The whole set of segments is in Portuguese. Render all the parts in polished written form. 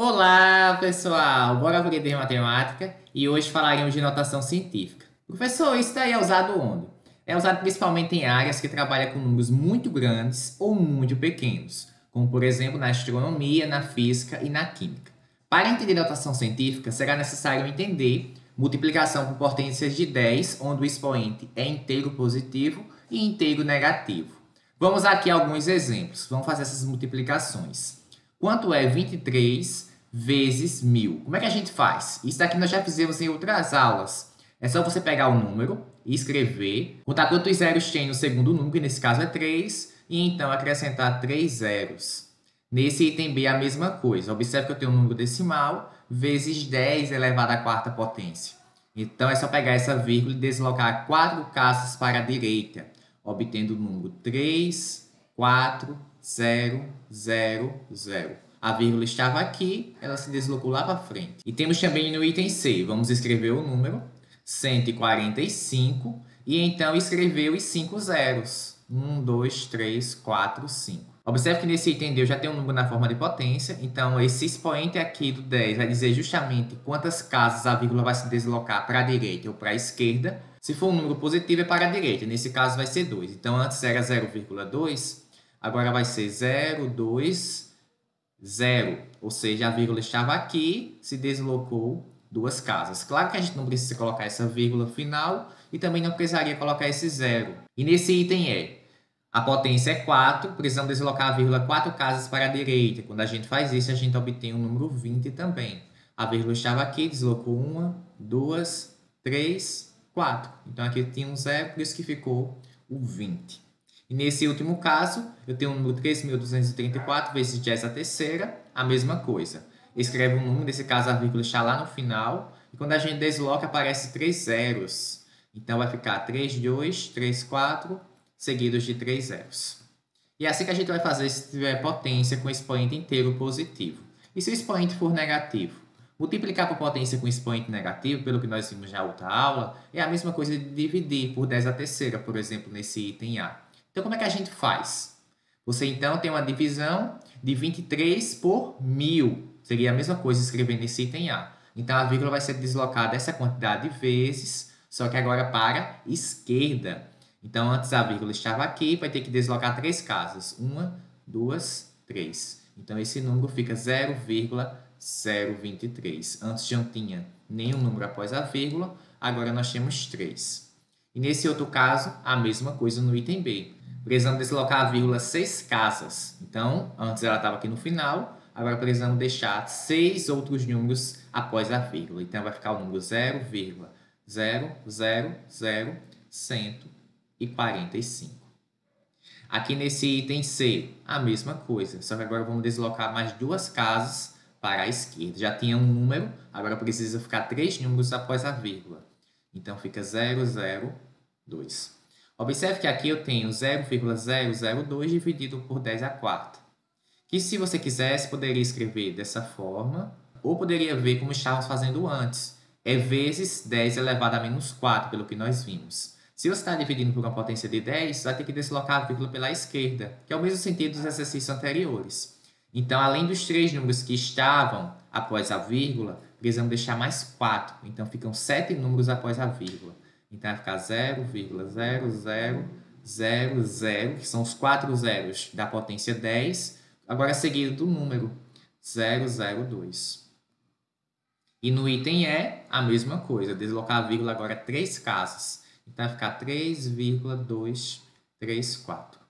Olá, pessoal! Bora aprender matemática e hoje falaremos de notação científica. Professor, isso daí é usado onde? É usado principalmente em áreas que trabalham com números muito grandes ou muito pequenos, como por exemplo na astronomia, na física e na química. Para entender notação científica, será necessário entender multiplicação por potências de 10, onde o expoente é inteiro positivo e inteiro negativo. Vamos aqui a alguns exemplos. Vamos fazer essas multiplicações. Quanto é 23 vezes 1000? Como é que a gente faz? Isso daqui nós já fizemos em outras aulas. É só você pegar o número e escrever, contar quantos zeros tem no segundo número, que nesse caso é 3, e então acrescentar 3 zeros. Nesse item B, a mesma coisa. Observe que eu tenho um número decimal vezes 10 elevado à quarta potência. Então, é só pegar essa vírgula e deslocar 4 casas para a direita, obtendo o número 3, 4, 0, 0, 0. A vírgula estava aqui, ela se deslocou lá para frente. E temos também no item C, vamos escrever o número 145 e então escrever os 5 zeros. 1, 2, 3, 4, 5. Observe que nesse item D eu já tenho um número na forma de potência, então esse expoente aqui do 10 vai dizer justamente quantas casas a vírgula vai se deslocar para a direita ou para a esquerda. Se for um número positivo é para a direita, nesse caso vai ser 2. Então antes era 0,2, agora vai ser 0,2, 0. Ou seja, a vírgula estava aqui, se deslocou 2 casas. Claro que a gente não precisa colocar essa vírgula final e também não precisaria colocar esse 0. E nesse item a potência é 4, precisamos deslocar a vírgula 4 casas para a direita. Quando a gente faz isso, a gente obtém o número 20 também. A vírgula estava aqui, deslocou 1, 2, 3, 4. Então aqui tinha um 0, por isso que ficou o 20. E nesse último caso, eu tenho o número 3.234 vezes 10 a terceira, a mesma coisa. Escreve um número, nesse caso a vírgula está lá no final, e quando a gente desloca aparece 3 zeros. Então vai ficar 3, 2, 3, 4, seguidos de 3 zeros. E é assim que a gente vai fazer se tiver potência com expoente inteiro positivo. E se o expoente for negativo? Multiplicar por potência com expoente negativo, pelo que nós vimos na outra aula, é a mesma coisa de dividir por 10 a terceira, por exemplo, nesse item A. Então, como é que a gente faz? Você, então, tem uma divisão de 23 por 1000. Seria a mesma coisa escrever nesse item A. Então, a vírgula vai ser deslocada essa quantidade de vezes, só que agora para a esquerda. Então, antes a vírgula estava aqui, vai ter que deslocar 3 casas. 1, 2, 3. Então, esse número fica 0,023. Antes não tinha nenhum número após a vírgula, agora nós temos 3. E nesse outro caso, a mesma coisa no item B. Precisamos deslocar a vírgula 6 casas. Então, antes ela estava aqui no final, agora precisamos deixar 6 outros números após a vírgula. Então, vai ficar o número 0,000,145. Aqui nesse item C, a mesma coisa, só que agora vamos deslocar mais 2 casas para a esquerda. Já tinha um número, agora precisa ficar 3 números após a vírgula. Então, fica 002. Observe que aqui eu tenho 0,002 dividido por 10 a quarta. Que se você quisesse, poderia escrever dessa forma, ou poderia ver como estávamos fazendo antes. É vezes 10 elevado a menos 4, pelo que nós vimos. Se você está dividindo por uma potência de 10, vai ter que deslocar a vírgula pela esquerda, que é o mesmo sentido dos exercícios anteriores. Então, além dos 3 números que estavam após a vírgula, precisamos deixar mais 4. Então, ficam 7 números após a vírgula. Então, vai ficar 0,0000, que são os 4 zeros da potência 10, agora seguido do número 002. E no item E, a mesma coisa, deslocar a vírgula agora 3 casas. Então, vai ficar 3,234.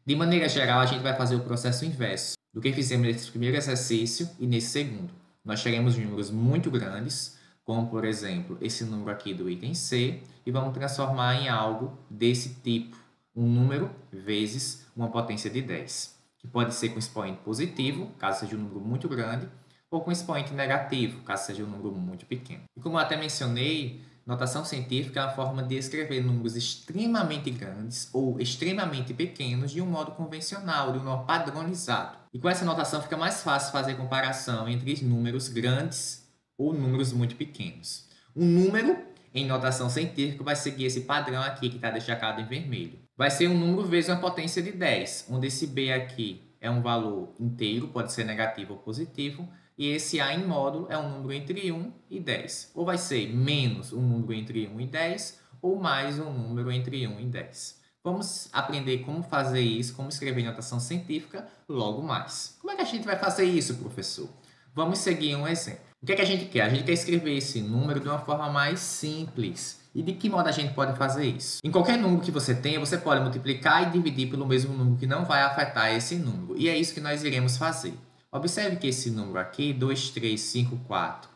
De maneira geral, a gente vai fazer o processo inverso do que fizemos nesse primeiro exercício e nesse segundo. Nós teremos números muito grandes, como, por exemplo, esse número aqui do item C, e vamos transformar em algo desse tipo, um número vezes uma potência de 10, que pode ser com expoente positivo, caso seja um número muito grande, ou com expoente negativo, caso seja um número muito pequeno. E como eu até mencionei, notação científica é a forma de escrever números extremamente grandes ou extremamente pequenos de um modo convencional, de um modo padronizado. E com essa notação fica mais fácil fazer comparação entre números grandes ou números muito pequenos. Um número, em notação científica, vai seguir esse padrão aqui que está destacado em vermelho. Vai ser um número vezes uma potência de 10, onde esse B aqui é um valor inteiro, pode ser negativo ou positivo, E esse A em módulo é um número entre 1 e 10. Ou vai ser menos um número entre 1 e 10, ou mais um número entre 1 e 10. Vamos aprender como fazer isso, como escrever em notação científica logo mais. Como é que a gente vai fazer isso, professor? Vamos seguir um exemplo. O que é que a gente quer? A gente quer escrever esse número de uma forma mais simples. E de que modo a gente pode fazer isso? Em qualquer número que você tenha, você pode multiplicar e dividir pelo mesmo número que não vai afetar esse número. E é isso que nós iremos fazer. Observe que esse número aqui, 2, 3, 5, 4,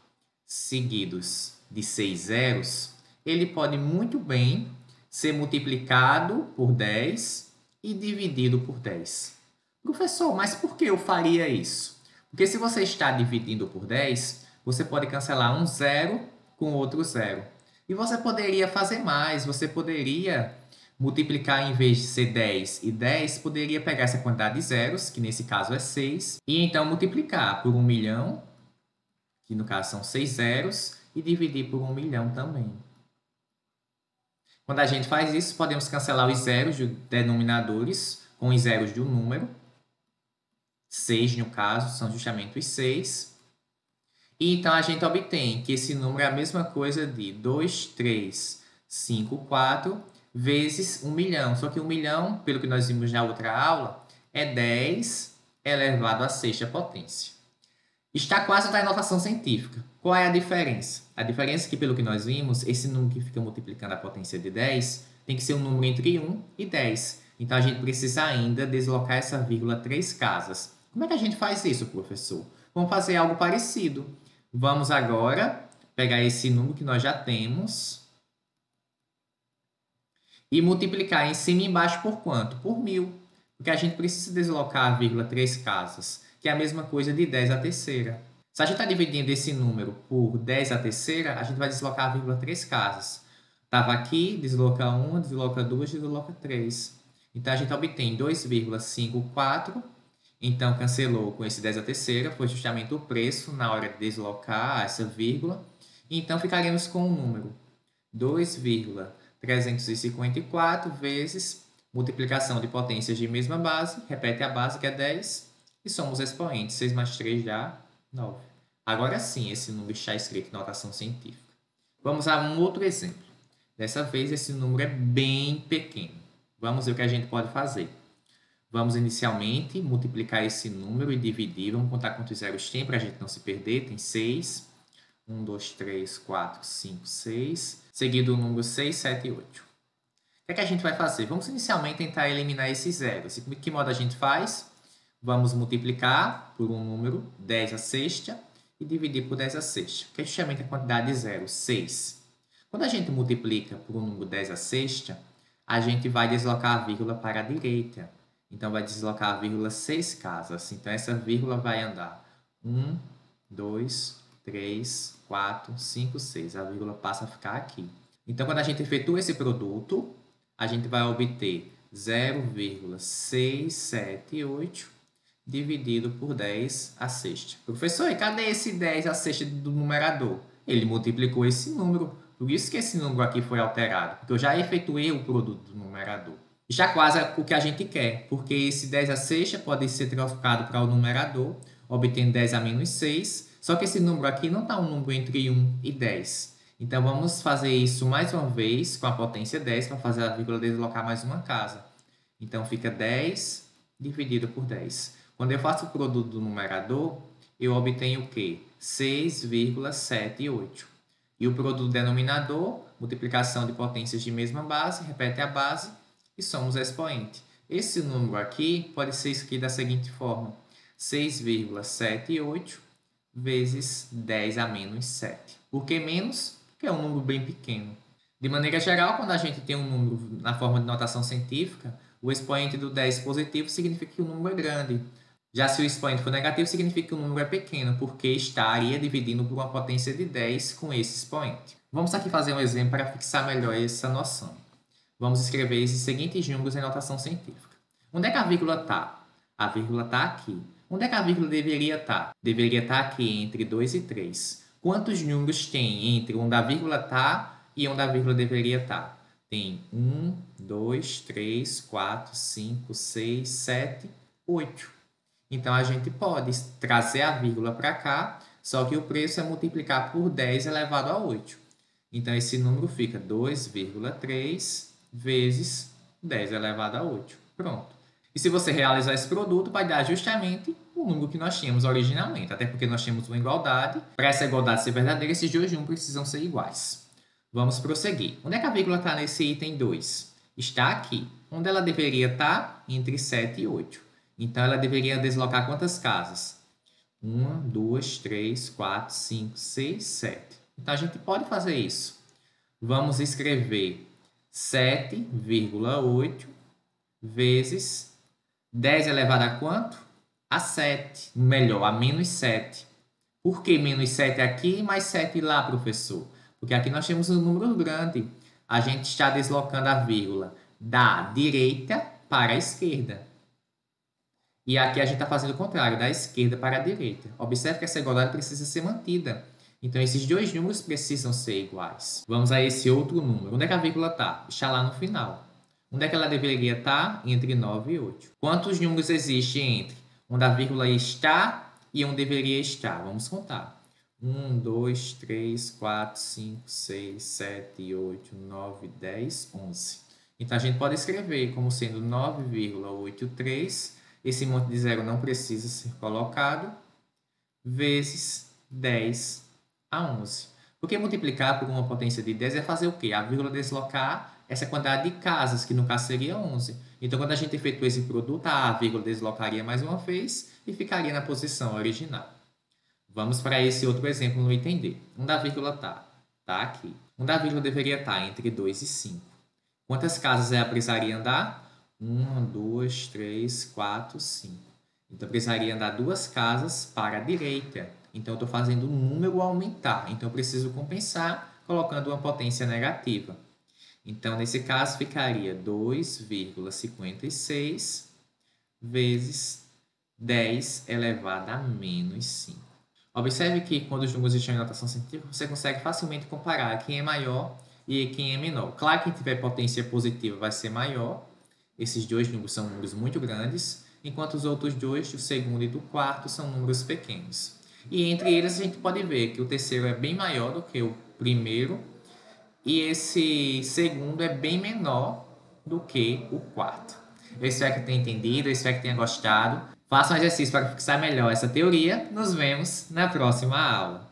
seguidos de 6 zeros, ele pode muito bem ser multiplicado por 10 e dividido por 10. Professor, mas por que eu faria isso? Porque se você está dividindo por 10, você pode cancelar um zero com outro zero. E você poderia fazer mais, você poderia multiplicar em vez de ser 10 e 10, poderia pegar essa quantidade de zeros, que nesse caso é 6, e então multiplicar por 1 milhão, que no caso são 6 zeros, e dividir por 1 milhão também. Quando a gente faz isso, podemos cancelar os zeros de denominadores com os zeros de um número. 6, no caso, são justamente os 6. E então a gente obtém que esse número é a mesma coisa de 2, 3, 5, 4 vezes 1 milhão. Só que 1 milhão, pelo que nós vimos na outra aula, é 10 elevado à sexta potência. Está quase na notação científica. Qual é a diferença? A diferença é que, pelo que nós vimos, esse número que fica multiplicando a potência de 10 tem que ser um número entre 1 e 10. Então, a gente precisa ainda deslocar essa vírgula 3 casas. Como é que a gente faz isso, professor? Vamos fazer algo parecido. Vamos agora pegar esse número que nós já temos e multiplicar em cima e embaixo por quanto? Por 1000. Porque a gente precisa deslocar a vírgula 3 casas, que é a mesma coisa de 10 à terceira. Se a gente está dividindo esse número por 10 à terceira, a gente vai deslocar a vírgula 3 casas. Estava aqui, desloca 1, desloca 2, desloca 3. Então, a gente obtém 2,54. Então, cancelou com esse 10 à terceira, foi justamente o preço na hora de deslocar essa vírgula. Então, ficaremos com o número 2,354 vezes multiplicação de potências de mesma base, repete a base que é 10, e somos expoentes. 6 mais 3 dá 9. Agora sim, esse número está escrito em notação científica. Vamos a um outro exemplo. Dessa vez, esse número é bem pequeno. Vamos ver o que a gente pode fazer. Vamos inicialmente multiplicar esse número e dividir. Vamos contar quantos zeros tem para a gente não se perder. Tem 6. 1, 2, 3, 4, 5, 6. Seguido o número 6, 7 e 8. O que é que a gente vai fazer? Vamos inicialmente tentar eliminar esses zeros. E de que modo a gente faz? Vamos multiplicar por um número, 10 à sexta, e dividir por 10 à sexta, que é justamente a quantidade de zeros, 6. Quando a gente multiplica por um número 10 à sexta, a gente vai deslocar a vírgula para a direita. Então, vai deslocar a vírgula 6 casas. Então, essa vírgula vai andar 1, 2, 3, 4, 5, 6. A vírgula passa a ficar aqui. Então, quando a gente efetua esse produto, a gente vai obter 0,678 dividido por 10 à sexta. Professor, e cadê esse 10 à sexta do numerador? Ele multiplicou esse número, por isso que esse número aqui foi alterado, porque eu já efetuei o produto do numerador. Já quase o que a gente quer, porque esse 10 à sexta pode ser trocado para o numerador, obtendo 10 a menos 6, só que esse número aqui não está um número entre 1 e 10. Então, vamos fazer isso mais uma vez com a potência 10 para fazer a vírgula deslocar mais uma casa. Então, fica 10 dividido por 10. Quando eu faço o produto do numerador, eu obtenho o quê? 6,78. E o produto do denominador, multiplicação de potências de mesma base, repete a base e somos expoente. Esse número aqui pode ser escrito da seguinte forma: 6,78 vezes 10 a menos 7. Por que menos? Porque é um número bem pequeno. De maneira geral, quando a gente tem um número na forma de notação científica, o expoente do 10 positivo significa que o número é grande. Já se o expoente for negativo, significa que o número é pequeno, porque estaria dividindo por uma potência de 10 com esse expoente. Vamos aqui fazer um exemplo para fixar melhor essa noção. Vamos escrever esses seguintes números em notação científica. Onde é que a vírgula está? A vírgula está aqui. Onde é que a vírgula deveria estar? Deveria estar aqui entre 2 e 3. Quantos números tem entre onde a vírgula está e onde a vírgula deveria estar? Tem 1, 2, 3, 4, 5, 6, 7, 8. Então, a gente pode trazer a vírgula para cá, só que o preço é multiplicar por 10 elevado a 8. Então, esse número fica 2,3 vezes 10 elevado a 8. Pronto. E se você realizar esse produto, vai dar justamente o número que nós tínhamos originalmente, até porque nós tínhamos uma igualdade. Para essa igualdade ser verdadeira, esses dois números precisam ser iguais. Vamos prosseguir. Onde é que a vírgula está nesse item 2? Está aqui. Onde ela deveria estar? Entre 7 e 8. Então, ela deveria deslocar quantas casas? 1, 2, 3, 4, 5, 6, 7. Então, a gente pode fazer isso. Vamos escrever 7,8 vezes 10 elevado a quanto? A 7. Melhor, a menos 7. Por que menos 7 aqui e mais 7 lá, professor? Porque aqui nós temos um número grande. A gente está deslocando a vírgula da direita para a esquerda. E aqui a gente está fazendo o contrário, da esquerda para a direita. Observe que essa igualdade precisa ser mantida. Então, esses dois números precisam ser iguais. Vamos a esse outro número. Onde é que a vírgula está? Está lá no final. Onde é que ela deveria estar? Entre 9 e 8. Quantos números existem entre onde a vírgula está e onde deveria estar? Vamos contar. 1, 2, 3, 4, 5, 6, 7, 8, 9, 10, 11. Então, a gente pode escrever como sendo 9,83. Esse monte de zero não precisa ser colocado. Vezes 10 a 11. Porque multiplicar por uma potência de 10 é fazer o quê? A vírgula deslocar essa quantidade de casas, que no caso seria 11. Então, quando a gente efetua esse produto, a vírgula deslocaria mais uma vez e ficaria na posição original. Vamos para esse outro exemplo no item D. Onde a vírgula está? Está aqui. Onde a vírgula deveria estar? Entre 2 e 5. Quantas casas ela precisaria andar? 1, 2, 3, 4, 5. Então, eu precisaria andar 2 casas para a direita. Então, eu estou fazendo o número aumentar. Então, eu preciso compensar colocando uma potência negativa. Então, nesse caso, ficaria 2,56 vezes 10 elevado a menos 5. Observe que quando os números estão em notação científica, você consegue facilmente comparar quem é maior e quem é menor. Claro que quem tiver potência positiva vai ser maior. Esses dois números são números muito grandes, enquanto os outros dois, o segundo e do quarto, são números pequenos. E entre eles a gente pode ver que o terceiro é bem maior do que o primeiro e esse segundo é bem menor do que o quarto. Eu espero que tenha entendido, eu espero que tenha gostado. Faça um exercício para fixar melhor essa teoria. Nos vemos na próxima aula.